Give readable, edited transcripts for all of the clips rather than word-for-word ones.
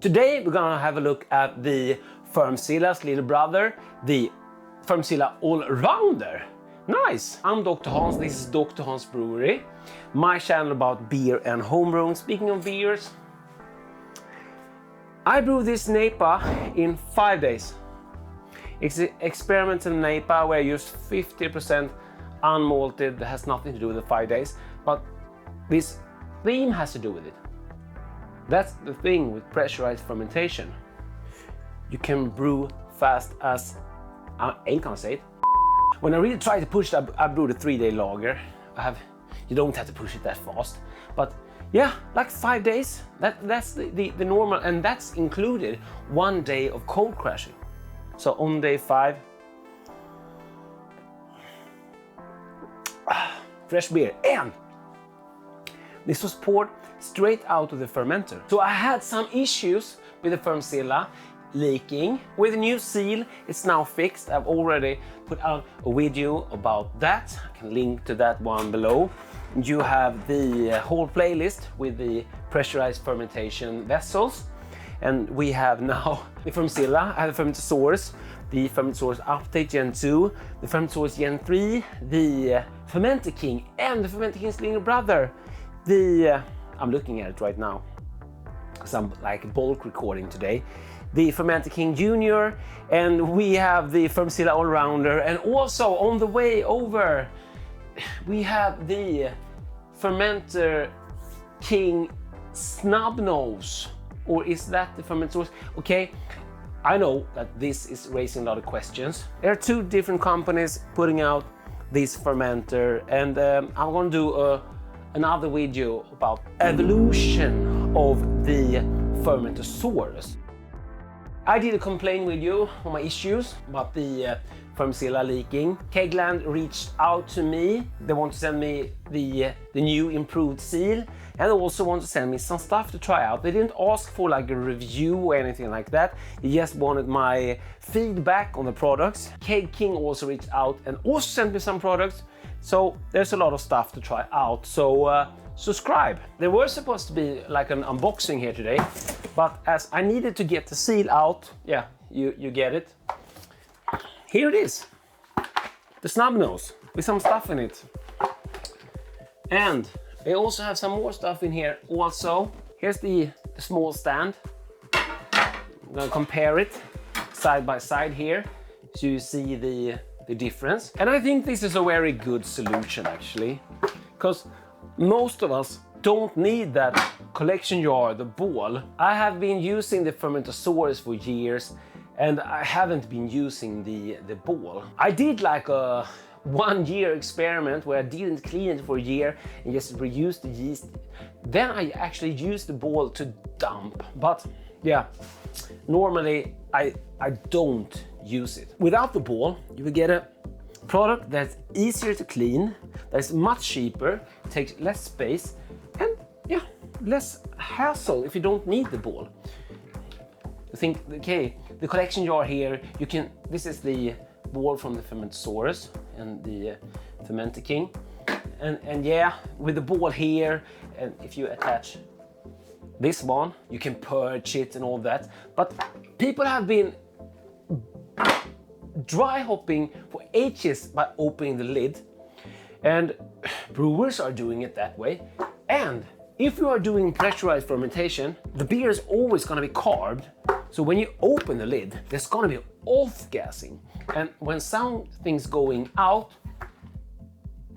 Today we're gonna have a look at the Fermzilla's little brother, the Fermzilla All Rounder. Nice! I'm DrHans, this is DrHans Brewery, my channel about beer and homebrewing. Speaking of beers, I brew this NEIPA in 5 days. It's an experimental NEIPA where I use 50% unmalted, that has nothing to do with the 5 days, but this theme has to do with it. That's the thing with pressurized fermentation. You can brew fast as, I ain't gonna say it. When I really try to push it, I brewed a 3-day lager. You don't have to push it that fast, but yeah, like 5 days. That's the normal, and that's included 1 day of cold crashing. So on day 5, fresh beer, and this was poured straight out of the fermenter. So I had some issues with the Fermzilla leaking. With the new seal, it's now fixed. I've already put out a video about that. I can link to that one below. You have the whole playlist with the pressurized fermentation vessels. And we have now the Fermzilla, I have the Fermentasaurus, the Fermentasaurus Update Gen 2, the Fermentasaurus Gen 3, the Fermenter King, and the Fermenter King's little brother, the I'm looking at it right now because I'm like bulk recording today. The Fermenter King JR, and we have the Fermzilla All Rounder, and also on the way over we have the Fermenter King Snub nose, or is that the Fermentasaurus? Okay, I know that this is raising a lot of questions. There are 2 different companies putting out this fermenter, and I'm going to do another video about evolution of the Fermentasaurus. I did a complaint video on my issues about the Fermzilla leaking. Kegland reached out to me. They want to send me the new improved seal, and they also want to send me some stuff to try out. They didn't ask for like a review or anything like that. They just wanted my feedback on the products. Keg King also reached out and also sent me some products. So there's a lot of stuff to try out, so subscribe. There was supposed to be like an unboxing here today, but as I needed to get the seal out, yeah, you get it. Here it is, the snub nose with some stuff in it. And they also have some more stuff in here also. Here's the small stand. I'm gonna compare it side by side here so you see the difference. And I think this is a very good solution actually, because most of us don't need that collection jar, the ball. I have been using the Fermentasaurus for years, and I haven't been using the ball. I did like a 1-year experiment where I didn't clean it for a year and just reused the yeast. Then I actually used the ball to dump, but yeah, normally I don't use it. Without the ball, you will get a product that's easier to clean, that's much cheaper, takes less space, and yeah, less hassle if you don't need the ball. I think, okay, the collection jar here, this is the ball from the Fermentasaurus and the Fermenter King. And yeah, with the ball here, and if you attach this one, you can purge it and all that. But people have been dry hopping for ages by opening the lid, and brewers are doing it that way. And if you are doing pressurized fermentation, the beer is always going to be carved. So when you open the lid, there's going to be off-gassing. And when something's going out,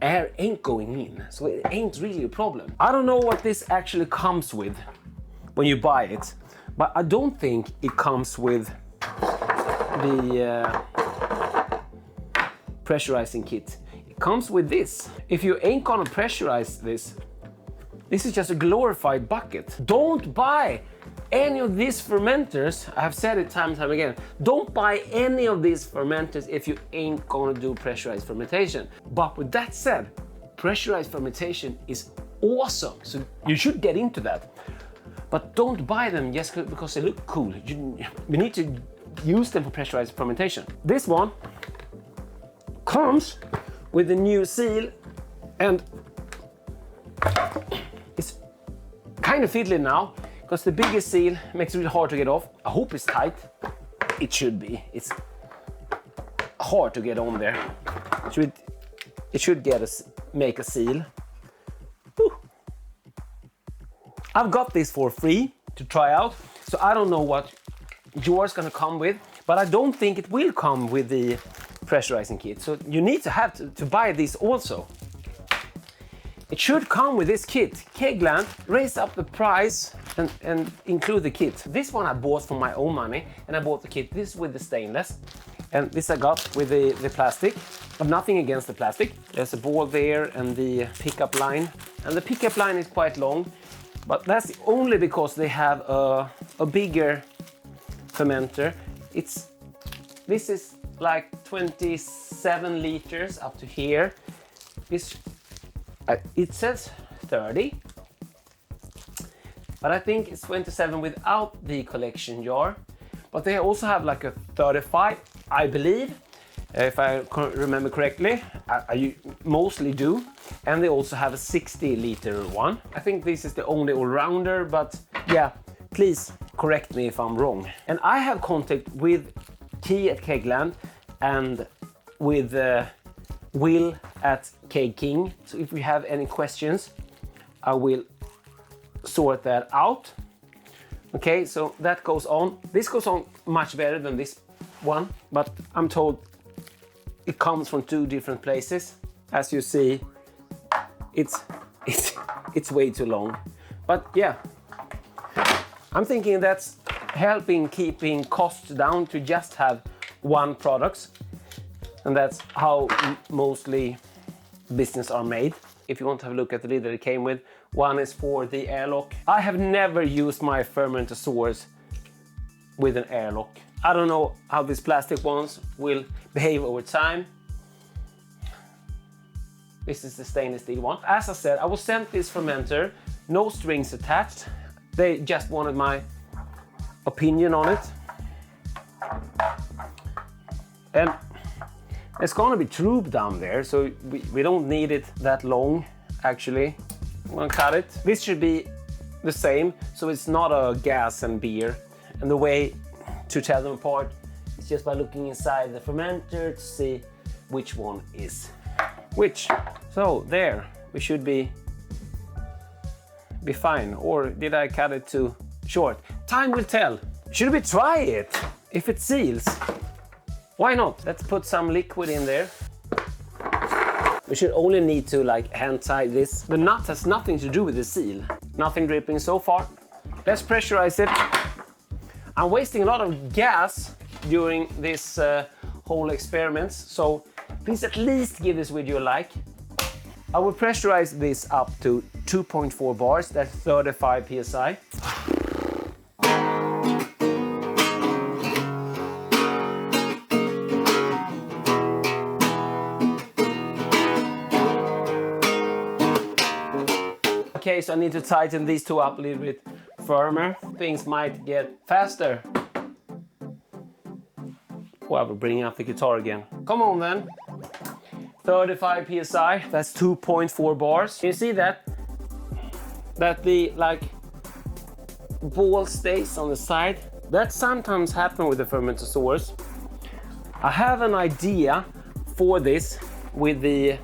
air ain't going in. So it ain't really a problem. I don't know what this actually comes with when you buy it, but I don't think it comes with the pressurizing kit. It comes with this. If you ain't gonna pressurize this is just a glorified bucket. Don't buy any of these fermenters. I've said it time and time again. Don't buy any of these fermenters if you ain't gonna do pressurized fermentation. But with that said, pressurized fermentation is awesome. So you should get into that. But don't buy them just because they look cool. You need to use them for pressurized fermentation. This one comes with a new seal, and it's kind of fiddly now because the bigger seal makes it really hard to get off. I hope it's tight. It should be. It's hard to get on there. It should make a seal. Whew. I've got this for free to try out, so I don't know what yours gonna come with, but I don't think it will come with the pressurizing kit. So you need to buy this also. It should come with this kit. Kegland raised up the price and include the kit. This one I bought for my own money, and I bought the kit. This with the stainless, and this I got with the plastic. I've nothing against the plastic. There's a ball there and the pickup line. And the pickup line is quite long, but that's only because they have a bigger fermenter. This is like 27 liters up to here. It says 30, but I think it's 27 without the collection jar. But they also have like a 35, I believe, if I remember correctly. I mostly do. And they also have a 60 liter one. I think this is the only all-rounder, but yeah, please correct me if I'm wrong. And I have contact with Key at Kegland and with Will at Keg King. So if you have any questions, I will sort that out. Okay, so that goes on. This goes on much better than this one, but I'm told it comes from 2 different places. As you see, it's way too long. But yeah, I'm thinking that's helping keeping costs down to just have one product. And that's how mostly business are made. If you want to have a look at the lid that it came with, one is for the airlock. I have never used my Fermentasaurus with an airlock. I don't know how these plastic ones will behave over time. This is the stainless steel one. As I said, I was sent this fermenter, no strings attached. They just wanted my opinion on it. And it's gonna be tube down there, so we don't need it that long, actually. I'm gonna cut it. This should be the same, so it's not a gas and beer. And the way to tell them apart is just by looking inside the fermenter to see which one is which. So there, we should be fine. Or did I cut it too short? Time will tell. Should we try it? If it seals, why not? Let's put some liquid in there. We should only need to like hand tie this. The nut has nothing to do with the seal. Nothing dripping so far. Let's pressurize it. I'm wasting a lot of gas during this whole experiments, so please at least give this video a like. I will pressurize this up to 2.4 bars, that's 35 psi. Okay, so I need to tighten these two up a little bit firmer. Things might get faster. Oh, I will bring up the guitar again. Come on then. 35 psi, that's 2.4 bars. Can you see that? That the like ball stays on the side. That sometimes happens with the Fermentasaurus. I have an idea for this with the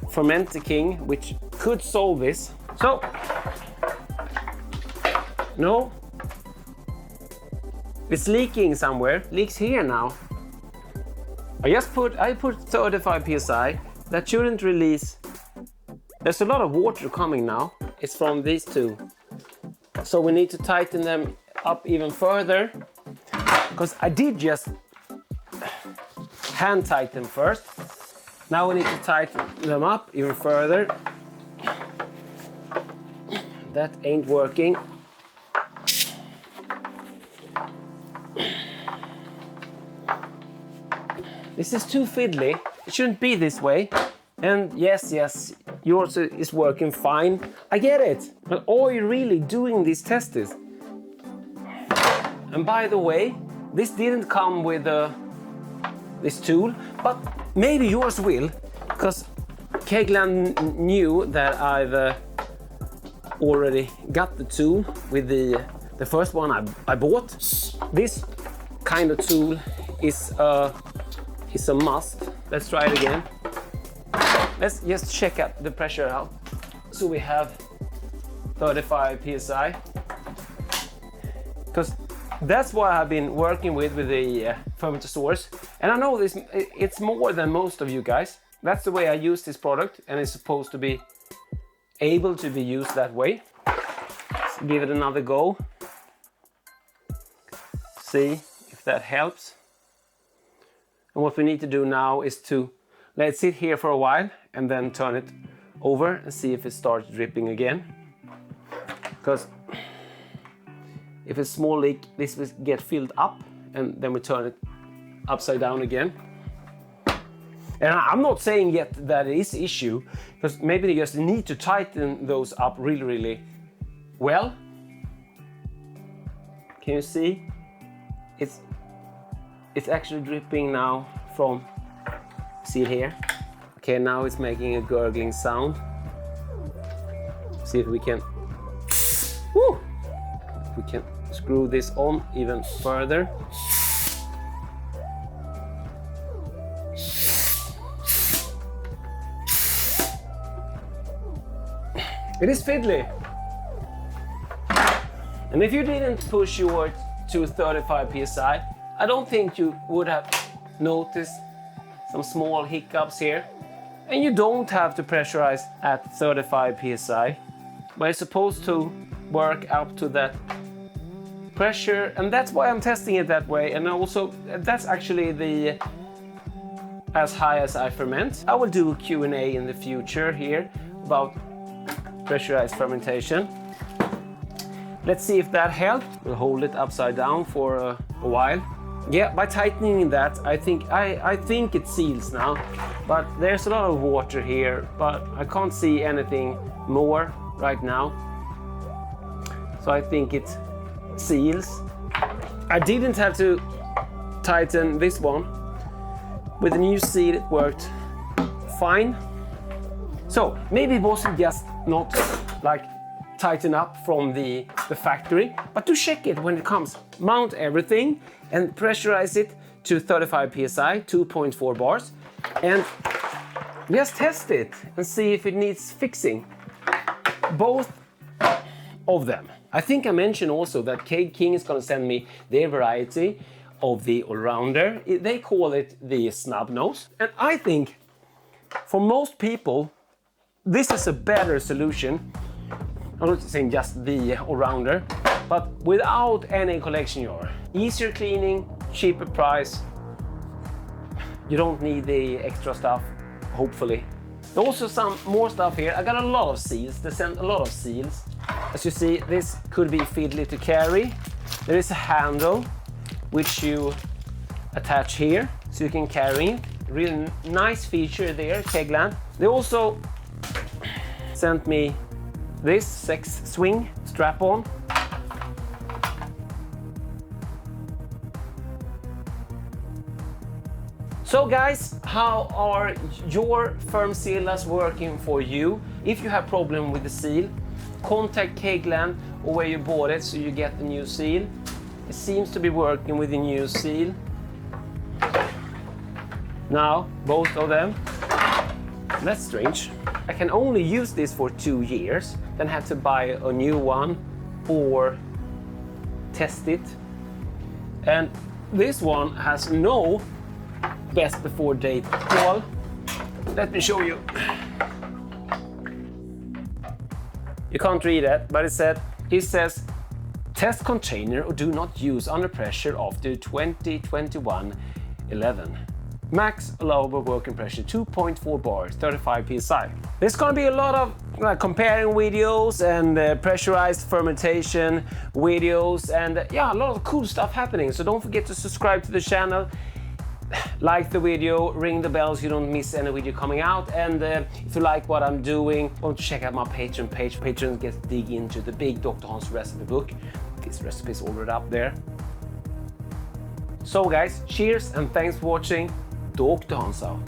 Fermenter King, which could solve this. So, no, it's leaking somewhere. Leaks here now. I put 35 psi. That shouldn't release. There's a lot of water coming now. It's from these two. So we need to tighten them up even further. Because I did just hand tighten first. Now we need to tighten them up even further. That ain't working. This is too fiddly. It shouldn't be this way. And yes, yours is working fine. I get it. But are you really doing these tests? And by the way, this didn't come with this tool, but maybe yours will, because Kegland knew that already got the tool with the first one I bought. This kind of tool is a must. Let's try it again. Let's just check out the pressure out. So we have 35 psi, because that's what I've been working with the Fermentasaurus. And I know this, it's more than most of you guys. That's the way I use this product, and it's supposed to be able to be used that way. Let's give it another go. See if that helps. And what we need to do now is to let it sit here for a while and then turn it over and see if it starts dripping again. Because if it's a small leak, this will get filled up, and then we turn it upside down again. And I'm not saying yet that it is an issue, because maybe they just need to tighten those up really, really well. Can you see? It's actually dripping now from, see it here? Okay, now it's making a gurgling sound. See if we can, woo! We can screw this on even further. It is fiddly. And if you didn't push yours to 35 psi, I don't think you would have noticed some small hiccups here. And you don't have to pressurize at 35 psi, but it's supposed to work up to that pressure, and that's why I'm testing it that way. And also, that's actually the as high as I ferment. I will do a Q&A in the future here about pressurized fermentation. Let's see if that helped. We'll hold it upside down for a while. Yeah, by tightening that, I think it seals now. But there's a lot of water here, but I can't see anything more right now. So I think it seals. I didn't have to tighten this one. With the new seal, it worked fine. So maybe it wasn't just not like tighten up from the factory, but to check it when it comes. Mount everything and pressurize it to 35 psi, 2.4 bars, and just test it and see if it needs fixing. Both of them. I think I mentioned also that Keg Kings is going to send me their variety of the All Rounder. They call it the Snub Nose, and I think for most people this is a better solution. I'm not saying just the All Rounder, but without any collection jar. Easier cleaning, cheaper price. You don't need the extra stuff, hopefully. Also some more stuff here. I got a lot of seals. They sent a lot of seals. As you see, this could be fiddly to carry. There is a handle which you attach here so you can carry it. Really nice feature there, Kegland. They also sent me this 6 swing strap-on. So guys, how are your Fermzillas working for you? If you have problem with the seal, contact Kegland or where you bought it so you get the new seal. It seems to be working with the new seal. Now, both of them. That's strange. I can only use this for 2 years, then have to buy a new one or test it. And this one has no best before date at all. Let me show you. You can't read it, but it says test container or do not use under pressure after 2021-11. Max allowable working pressure 2.4 bars, 35 psi. There's gonna be a lot of comparing videos and pressurized fermentation videos, and yeah, a lot of cool stuff happening. So don't forget to subscribe to the channel, like the video, ring the bell so you don't miss any video coming out. And if you like what I'm doing, want to check out my Patreon page. Patrons get to dig into the big DrHans recipe book. This recipe is already up there. So guys, cheers and thanks for watching. DrHans out.